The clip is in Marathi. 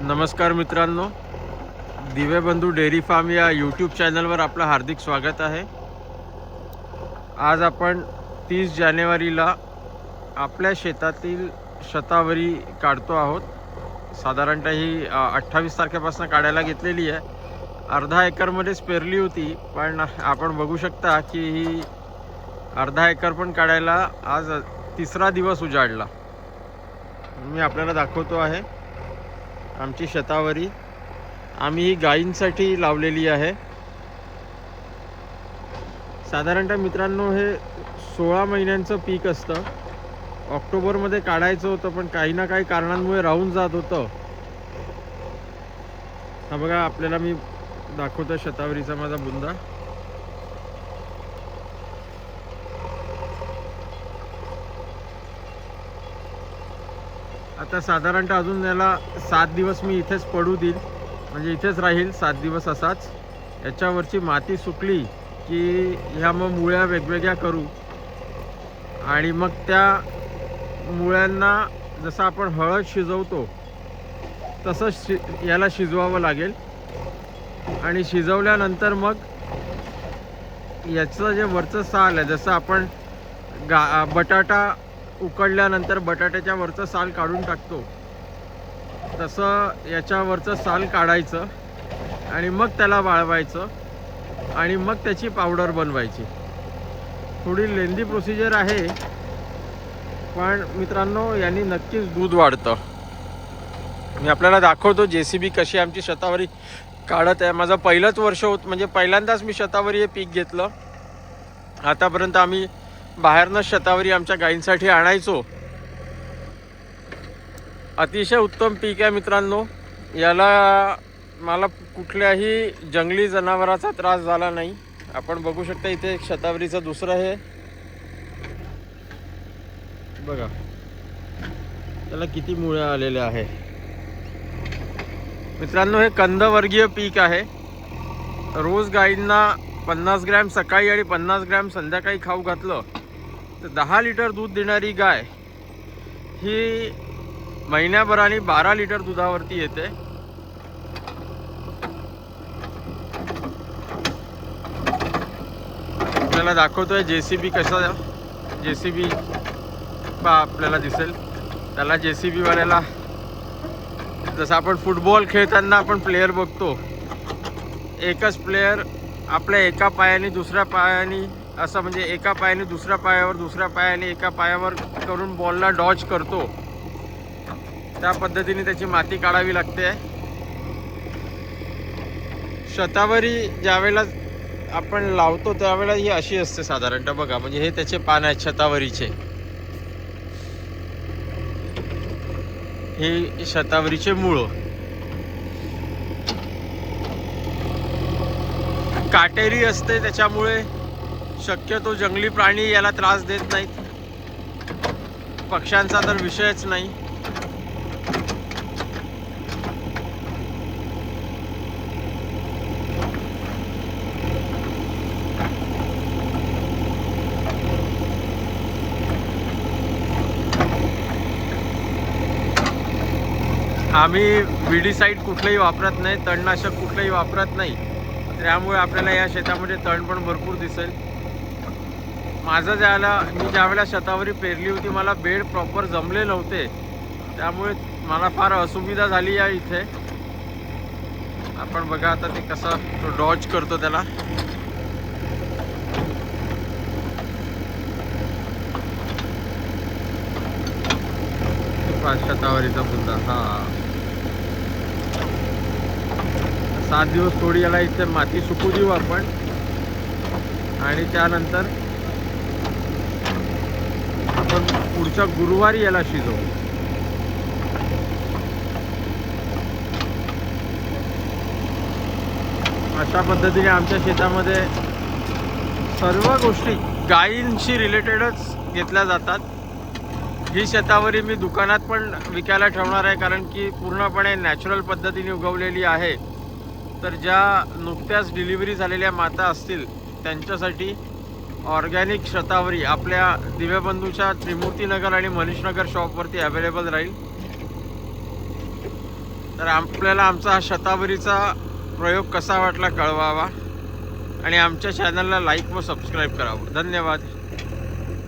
नमस्कार मित्रांनो, दिव्यबंधू डेअरी फार्म या यूट्यूब चॅनलवर आपलं हार्दिक स्वागत आहे। आज आपण 30 जानेवारीला आपल्या शेतातील शतावरी काढतो आहोत। साधारणतः ही 28 तारखेपासून काढायला घेतलेली आहे। अर्धा एकरमध्येच पेरली होती, पण आपण बघू शकता की ही अर्धा एकर पण काढायला आज तिसरा दिवस उजाडला। मी आपल्याला दाखवतो आहे आमची शतावरी। आम्ही ही गायींसाठी लावलेली आहे। साधारणतः मित्रांनो हे 16 महिन्यांचं पीक असतं। ऑक्टोबरमध्ये काढायचं होतं, पण काही ना काही कारणांमुळे राहून जात होतं। हा बघा, आपल्याला मी दाखवतो शतावरीचा माझा बुंदा। आता साधारणतः अजून याला 7 दिवस मी इथेच पडू देईल, म्हणजे इथेच राहील 7 दिवस असाच। याच्यावरची माती सुकली की ह्या मग मुळ्या वेगवेगळ्या करू, आणि मग त्या मुळ्यांना जसं आपण हळद शिजवतो तसं याला शिजवावं लागेल। आणि शिजवल्यानंतर मग याचं जे वरचं साल आहे, जसं आपण बटाटा उकडल्यानंतर बटाट्याच्या वरचं साल काढून टाकतो, तसं याच्यावरचं साल काढायचं आणि मग त्याला वाळवायचं आणि मग त्याची पावडर बनवायची। थोडी लेंदी प्रोसिजर आहे, पण मित्रांनो यांनी नक्कीच दूध वाढतं। मी आपल्याला दाखवतो JCB कशी आमची शतावरी काढत आहे। माझं पहिलंच वर्ष होत, म्हणजे पहिल्यांदाच मी शतावरी हे पीक घेतलं। आतापर्यंत आम्ही बाहेरनं शतावरी आमच्या गायींसाठी आणायचो। अतिशय उत्तम पीक आहे मित्रांनो। याला मला कुठल्याही जंगली जनावराचा त्रास झाला नाही। आपण बघू शकता इथे एक शतावरीचं दुसरं हे बघा, त्याला किती मुळ्या आलेल्या आहे। मित्रांनो हे कंदवर्गीय पीक आहे। रोज गायींना 50 ग्रॅम सकाळी आणि 50 ग्रॅम संध्याकाळी खाऊ घातलं तर 10 लिटर दूध देणारी गाय ही महिन्याभराने 12 लिटर दुधावरती येते। आपल्याला दाखवतोय JCB कसा, JCB आपल्याला दिसेल। त्याला JCB वाल्याला जसं आपण फुटबॉल खेळताना आपण प्लेयर बघतो, एकच प्लेयर आपल्या एका पायाने दुसऱ्या पायाने असं, म्हणजे एका पायाने दुसऱ्या पायावर, दुसऱ्या पायाने एका पायावर करून बॉलला डॉज करतो, त्या पद्धतीने त्याची माती काढावी लागते। शतावरी ज्यावेळेला आपण लावतो त्यावेळेला ही अशी असते साधारणतः बघा, म्हणजे हे त्याचे पान आहेत शतावरीचे। हे शतावरीचे मूळ काटेरी असते, त्याच्यामुळे शक्यतो जंगली प्राणी याला त्रास देत नाहीत। पक्ष्यांचा तर विषयच नाही। आम्ही विडीसाईड कुठलंही वापरत नाही, तणनाशक कुठलंही वापरत नाही, त्यामुळे आपल्याला या शेतामध्ये तण पण भरपूर दिसेल। माझं मी ज्यावेळेला शतावरी पेरली होती, मला बेड प्रॉपर जमले नव्हते, त्यामुळे मला फार असुविधा झाली या इथे। आपण बघा आता ते कसं तो डॉज करतो त्याला। शतावरीचा बुंदा हा 7 दिवस थोडी याला इथे माती सुकू देऊ आपण, आणि त्यानंतर आपण पुढच्या गुरुवारी याला शिजवू। अशा पद्धतीने आमच्या शेतामध्ये सर्व गोष्टी गायींशी रिलेटेडच घेतल्या जातात। ही शतावरी मी दुकानात पण विकायला ठेवणार आहे, कारण की पूर्णपणे नॅचरल पद्धतीने उगवलेली आहे। तर ज्या नुकत्याच डिलिव्हरी झालेल्या माता असतील त्यांच्यासाठी ऑर्गॅनिक शतावरी आपल्या दिव्यबंधूच्या त्रिमूर्ती नगर आणि मनीष नगर शॉपवरती अवेलेबल राहील। तर आपल्याला आमचा हा शतावरीचा प्रयोग कसा वाटला कळवावा आणि आमच्या चॅनलला लाईक व सबस्क्राईब करावं. धन्यवाद.